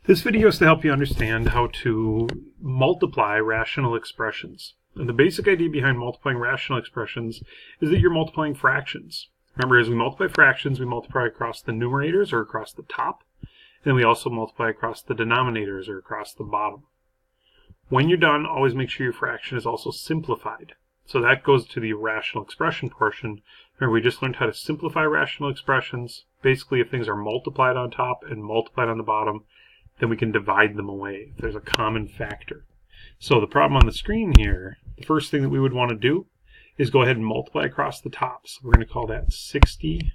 This video is to help you understand how to multiply rational expressions. And the basic idea behind multiplying rational expressions is that you're multiplying fractions. Remember, as we multiply fractions, we multiply across the numerators or across the top, and we also multiply across the denominators or across the bottom. When you're done, always make sure your fraction is also simplified. So that goes to the rational expression portion. Remember, we just learned how to simplify rational expressions. Basically, if things are multiplied on top and multiplied on the bottom, then we can divide them away if there's a common factor. So the problem on the screen here, the first thing that we would want to do is go ahead and multiply across the top. So we're going to call that 60x,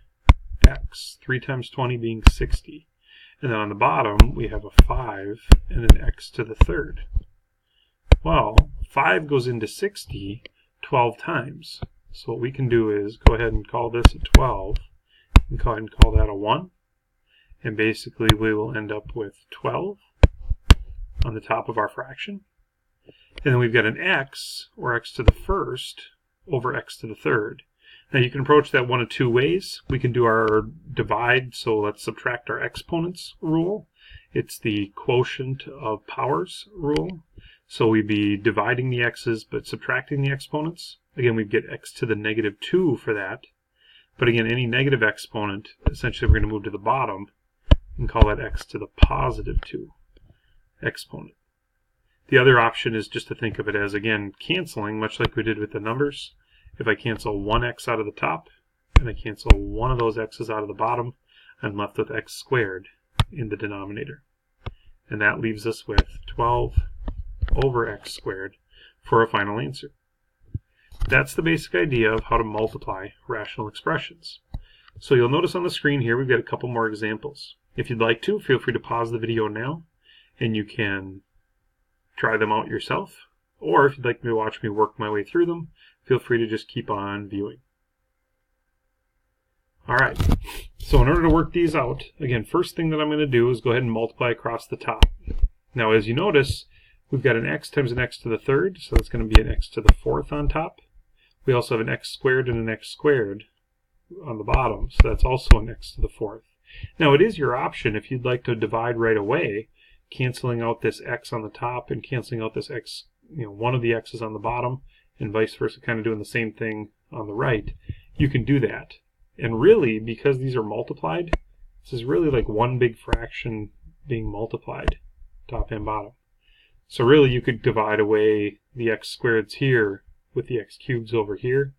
3 times 20 being 60. And then on the bottom, we have a 5 and an x to the third. Well, 5 goes into 60 12 times. So what we can do is go ahead and call this a 12, and go ahead and call that a 1. And basically we will end up with 12 on the top of our fraction. And then we've got an x, or x to the first, over x to the third. Now you can approach that one of two ways. We can do our divide, so let's subtract our exponents rule. It's the quotient of powers rule. So we'd be dividing the x's but subtracting the exponents. Again, we'd get x to the negative 2 for that. But again, any negative exponent, essentially we're going to move to the bottom and call that x to the positive 2 exponent. The other option is just to think of it as, again, canceling, much like we did with the numbers. If I cancel one x out of the top, and I cancel one of those x's out of the bottom, I'm left with x squared in the denominator. And that leaves us with 12 over x squared for a final answer. That's the basic idea of how to multiply rational expressions. So you'll notice on the screen here we've got a couple more examples. If you'd like to, feel free to pause the video now and you can try them out yourself. Or if you'd like me to watch me work my way through them, feel free to just keep on viewing. Alright, so in order to work these out, again, first thing that I'm going to do is go ahead and multiply across the top. Now as you notice, we've got an x times an x to the third, so that's going to be an x to the fourth on top. We also have an x squared and an x squared on the bottom, so that's also an x to the fourth. Now it is your option if you'd like to divide right away, canceling out this x on the top and canceling out this x, one of the x's on the bottom, and vice versa, kind of doing the same thing on the right. You can do that. And really, because these are multiplied, this is really like one big fraction being multiplied, top and bottom. So really you could divide away the x squareds here with the x cubes over here.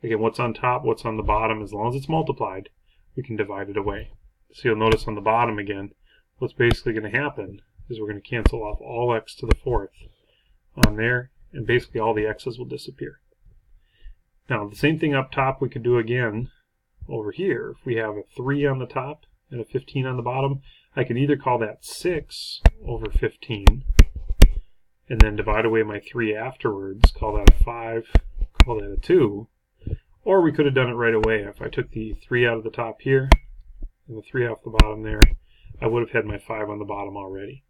Again, what's on top, what's on the bottom, as long as it's multiplied, we can divide it away. So you'll notice on the bottom again, what's basically going to happen is we're going to cancel off all x to the fourth on there, and basically all the x's will disappear. Now the same thing up top we could do again over here. If we have a 3 on the top and a 15 on the bottom, I can either call that 6 over 15, and then divide away my 3 afterwards, call that a 5, call that a 2, or we could have done it right away. If I took the 3 out of the top here, and the 3 off the bottom there, I would have had my 5 on the bottom already.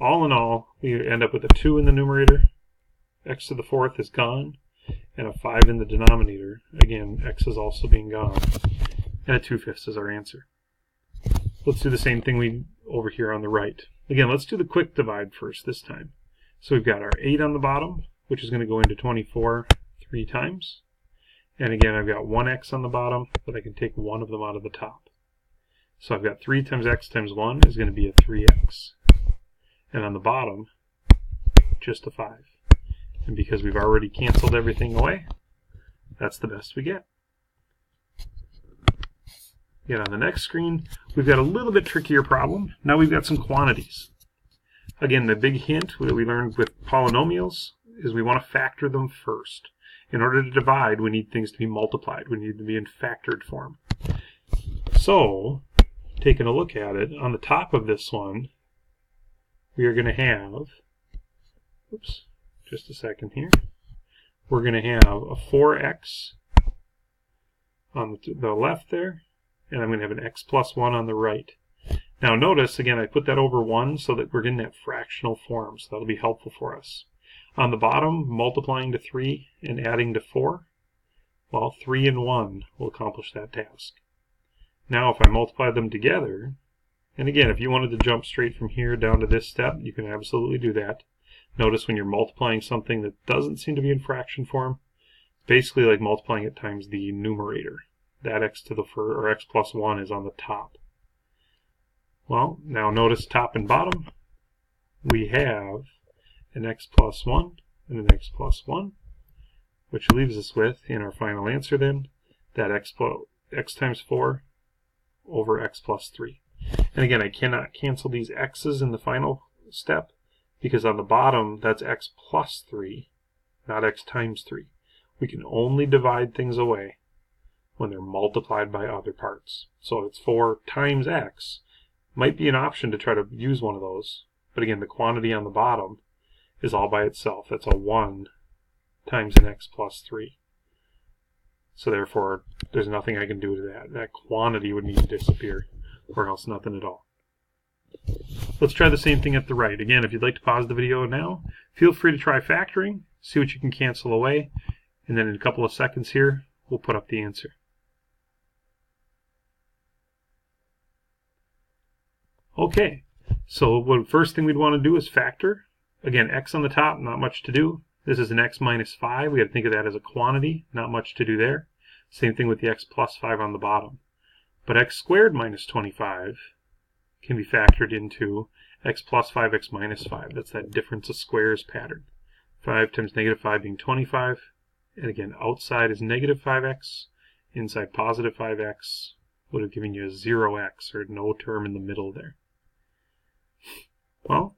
All in all, we end up with a 2 in the numerator, x to the fourth is gone, and a 5 in the denominator. Again, x is also being gone, and a 2/5 is our answer. Let's do the same thing over here on the right. Again, let's do the quick divide first this time. So we've got our 8 on the bottom, which is going to go into 24 3 times. And again, I've got 1x on the bottom, but I can take one of them out of the top. So I've got 3 times x times 1 is going to be a 3x. And on the bottom, just a 5. And because we've already canceled everything away, that's the best we get. Again, on the next screen, we've got a little bit trickier problem. Now we've got some quantities. Again, the big hint that we learned with polynomials is we want to factor them first. In order to divide, we need things to be multiplied. We need to be in factored form. So, taking a look at it, on the top of this one, we are going to have, oops, just a second here, we're going to have a 4x on the left there, and I'm going to have an x plus 1 on the right. Now notice, again, I put that over 1 so that we're getting that fractional form, so that'll be helpful for us. On the bottom, multiplying to 3 and adding to 4, well, 3 and 1 will accomplish that task. Now if I multiply them together, And again, if you wanted to jump straight from here down to this step, you can absolutely do that. Notice when you're multiplying something that doesn't seem to be in fraction form, it's basically like multiplying it times the numerator. That x to the or x plus 1 is on the top. Well, now notice top and bottom. We have an x plus 1 and an x plus 1, which leaves us with, in our final answer then, that x times 4 over x plus 3. And again, I cannot cancel these x's in the final step, because on the bottom, that's x plus 3, not x times 3. We can only divide things away when they're multiplied by other parts. So it's 4 times x. Might be an option to try to use one of those. But again, the quantity on the bottom is all by itself. That's a 1 times an x plus 3. So therefore, there's nothing I can do to that. That quantity would need to disappear, or else nothing at all. Let's try the same thing at the right. Again, if you'd like to pause the video now, feel free to try factoring, see what you can cancel away, and then in a couple of seconds here, we'll put up the answer. Okay, so the first thing we'd want to do is factor. Again, x on the top, not much to do. This is an x minus 5. We got to think of that as a quantity, not much to do there. Same thing with the x plus 5 on the bottom. But x squared minus 25 can be factored into x plus 5, x minus 5. That's that difference of squares pattern. 5 times negative 5 being 25. And again, outside is negative 5x. Inside positive 5x would have given you a 0x, or no term in the middle there. Well,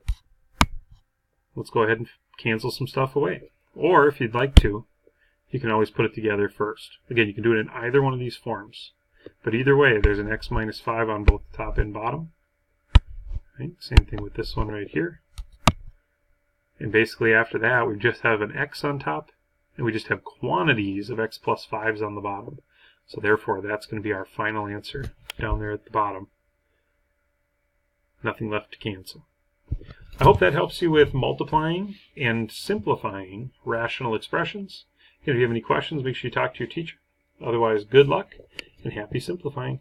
let's go ahead and cancel some stuff away. Or if you'd like to, you can always put it together first. Again, you can do it in either one of these forms. But either way, there's an x minus 5 on both the top and bottom. Right? Same thing with this one right here. And basically after that, we just have an x on top, and we just have quantities of x plus 5s on the bottom. So therefore, that's going to be our final answer down there at the bottom. Nothing left to cancel. I hope that helps you with multiplying and simplifying rational expressions. If you have any questions, make sure you talk to your teacher. Otherwise, good luck and happy simplifying.